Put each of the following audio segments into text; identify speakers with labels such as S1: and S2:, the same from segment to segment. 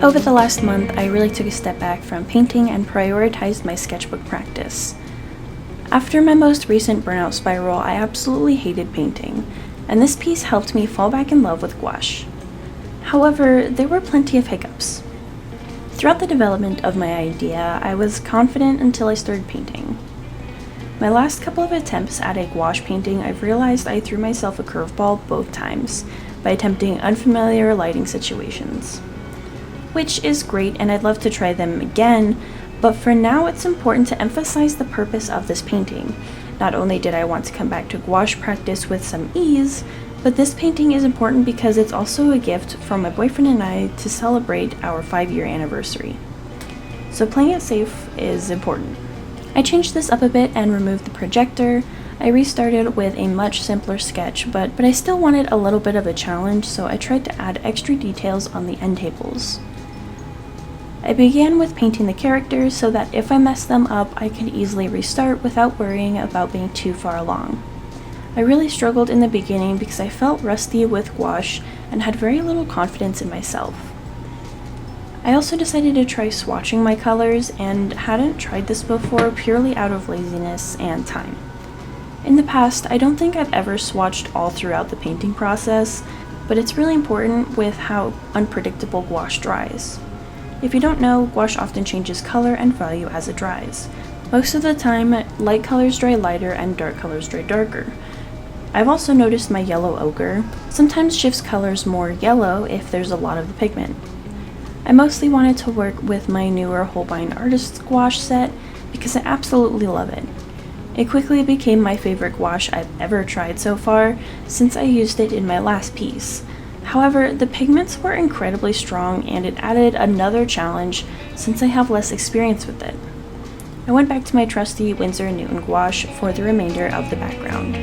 S1: Over the last month, I really took a step back from painting and prioritized my sketchbook practice. After my most recent burnout spiral, I absolutely hated painting, and this piece helped me fall back in love with gouache. However, there were plenty of hiccups. Throughout the development of my idea, I was confident until I started painting. My last couple of attempts at a gouache painting, I've realized I threw myself a curveball both times by attempting unfamiliar lighting situations. Which is great, and I'd love to try them again, but for now it's important to emphasize the purpose of this painting. Not only did I want to come back to gouache practice with some ease, but this painting is important because it's also a gift from my boyfriend and I to celebrate our 5-year anniversary. So playing it safe is important. I changed this up a bit and removed the projector. I restarted with a much simpler sketch, but I still wanted a little bit of a challenge, so I tried to add extra details on the end tables. I began with painting the characters so that if I messed them up, I could easily restart without worrying about being too far along. I really struggled in the beginning because I felt rusty with gouache and had very little confidence in myself. I also decided to try swatching my colors and hadn't tried this before purely out of laziness and time. In the past, I don't think I've ever swatched all throughout the painting process, but it's really important with how unpredictable gouache dries. If you don't know, gouache often changes color and value as it dries. Most of the time, light colors dry lighter and dark colors dry darker. I've also noticed my yellow ochre sometimes shifts colors more yellow if there's a lot of the pigment. I mostly wanted to work with my newer Holbein Artist's Gouache set because I absolutely love it. It quickly became my favorite gouache I've ever tried so far since I used it in my last piece. However, the pigments were incredibly strong and it added another challenge since I have less experience with it. I went back to my trusty Windsor & Newton gouache for the remainder of the background.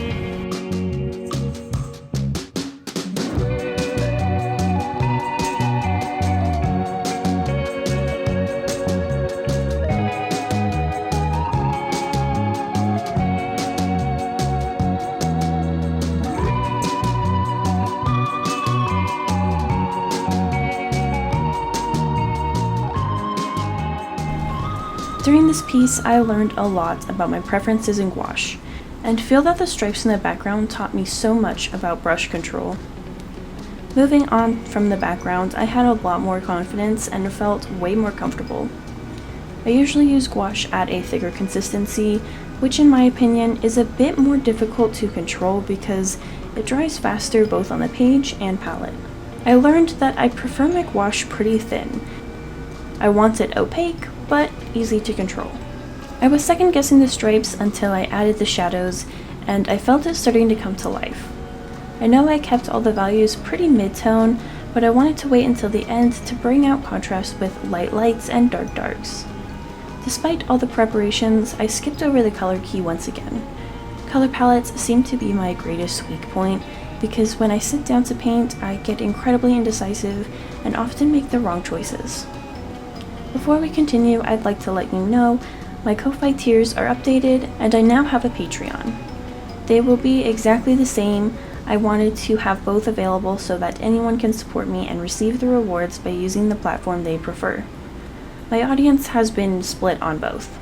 S1: During this piece, I learned a lot about my preferences in gouache, and feel that the stripes in the background taught me so much about brush control. Moving on from the background, I had a lot more confidence and felt way more comfortable. I usually use gouache at a thicker consistency, which in my opinion is a bit more difficult to control because it dries faster both on the page and palette. I learned that I prefer my gouache pretty thin. I want it opaque, but easy to control. I was second guessing the stripes until I added the shadows, and I felt it starting to come to life. I know I kept all the values pretty mid-tone, but I wanted to wait until the end to bring out contrast with light lights and dark darks. Despite all the preparations, I skipped over the color key once again. Color palettes seem to be my greatest weak point because when I sit down to paint, I get incredibly indecisive and often make the wrong choices. Before we continue, I'd like to let you know my Ko-Fi tiers are updated and I now have a Patreon. They will be exactly the same. I wanted to have both available so that anyone can support me and receive the rewards by using the platform they prefer. My audience has been split on both.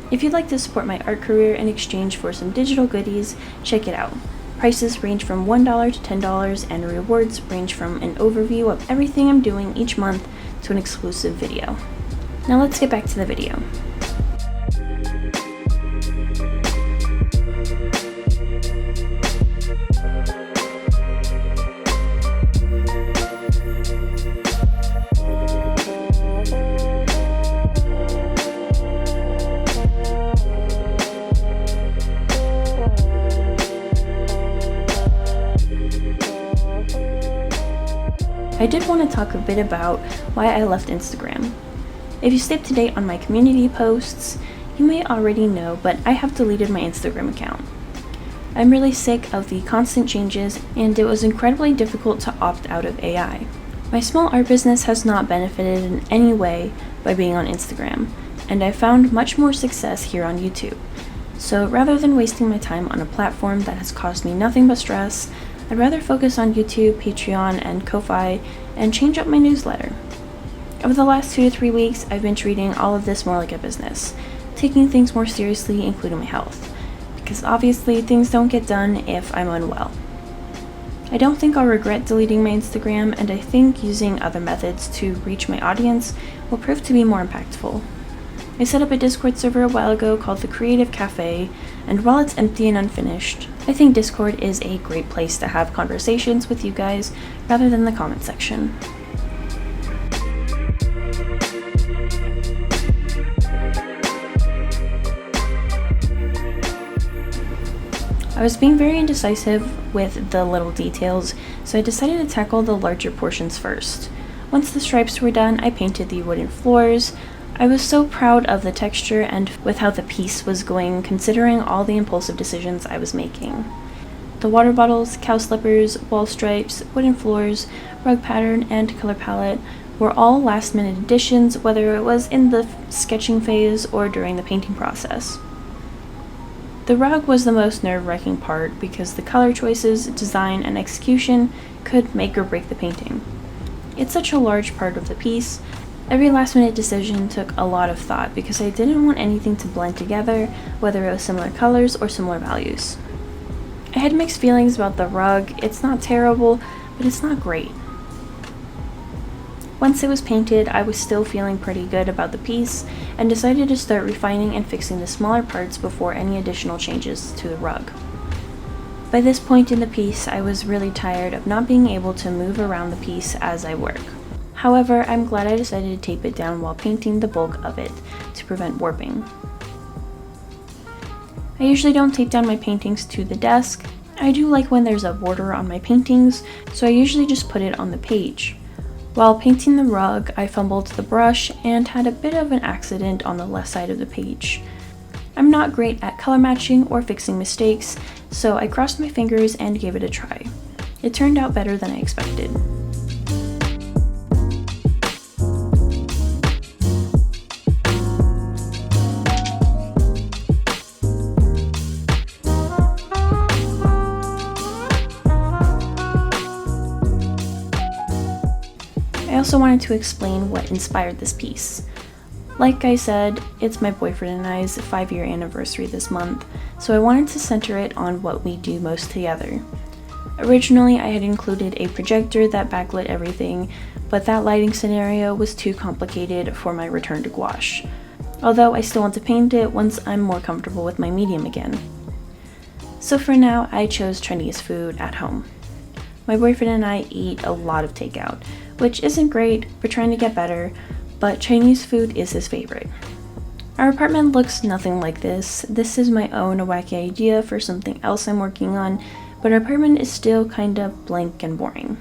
S1: If you'd like to support my art career in exchange for some digital goodies, check it out. Prices range from $1 to $10 and rewards range from an overview of everything I'm doing each month to an exclusive video. Now let's get back to the video. I did want to talk a bit about why I left Instagram. If you stay up to date on my community posts, you may already know, but I have deleted my Instagram account. I'm really sick of the constant changes, and it was incredibly difficult to opt out of AI. My small art business has not benefited in any way by being on Instagram, and I found much more success here on YouTube. So rather than wasting my time on a platform that has caused me nothing but stress, I'd rather focus on YouTube, Patreon, and Ko-Fi, and change up my newsletter. Over the last 2 to 3 weeks, I've been treating all of this more like a business, taking things more seriously, including my health, because obviously things don't get done if I'm unwell. I don't think I'll regret deleting my Instagram, and I think using other methods to reach my audience will prove to be more impactful. I set up a Discord server a while ago called the Creative Cafe, and while it's empty and unfinished, I think Discord is a great place to have conversations with you guys rather than the comment section. I was being very indecisive with the little details, so I decided to tackle the larger portions first. Once the stripes were done, I painted the wooden floors. I was so proud of the texture and with how the piece was going, considering all the impulsive decisions I was making. The water bottles, cow slippers, wall stripes, wooden floors, rug pattern, and color palette were all last-minute additions, whether it was in the sketching phase or during the painting process. The rug was the most nerve-wracking part because the color choices, design, and execution could make or break the painting. It's such a large part of the piece. Every last-minute decision took a lot of thought because I didn't want anything to blend together, whether it was similar colors or similar values. I had mixed feelings about the rug. It's not terrible, but it's not great. Once it was painted, I was still feeling pretty good about the piece and decided to start refining and fixing the smaller parts before any additional changes to the rug. By this point in the piece, I was really tired of not being able to move around the piece as I work. However, I'm glad I decided to tape it down while painting the bulk of it to prevent warping. I usually don't tape down my paintings to the desk. I do like when there's a border on my paintings, so I usually just put it on the page. While painting the rug, I fumbled the brush and had a bit of an accident on the left side of the page. I'm not great at color matching or fixing mistakes, so I crossed my fingers and gave it a try. It turned out better than I expected. I also wanted to explain what inspired this piece. Like I said, it's my boyfriend and I's 5-year anniversary this month, so I wanted to center it on what we do most together. Originally, I had included a projector that backlit everything, but that lighting scenario was too complicated for my return to gouache, although I still want to paint it once I'm more comfortable with my medium again. So for now, I chose Chinese food at home. My boyfriend and I eat a lot of takeout, which isn't great. We're trying to get better, but Chinese food is his favorite. Our apartment looks nothing like this. This is my own wacky idea for something else I'm working on, but our apartment is still kind of blank and boring.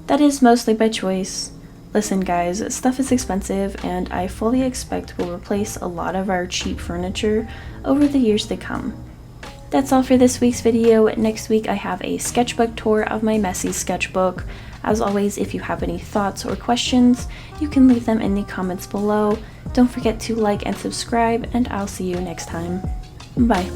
S1: That is mostly by choice. Listen guys, stuff is expensive and I fully expect we'll replace a lot of our cheap furniture over the years to come. That's all for this week's video. Next week I have a sketchbook tour of my messy sketchbook. As always, if you have any thoughts or questions, you can leave them in the comments below. Don't forget to like and subscribe, and I'll see you next time. Bye.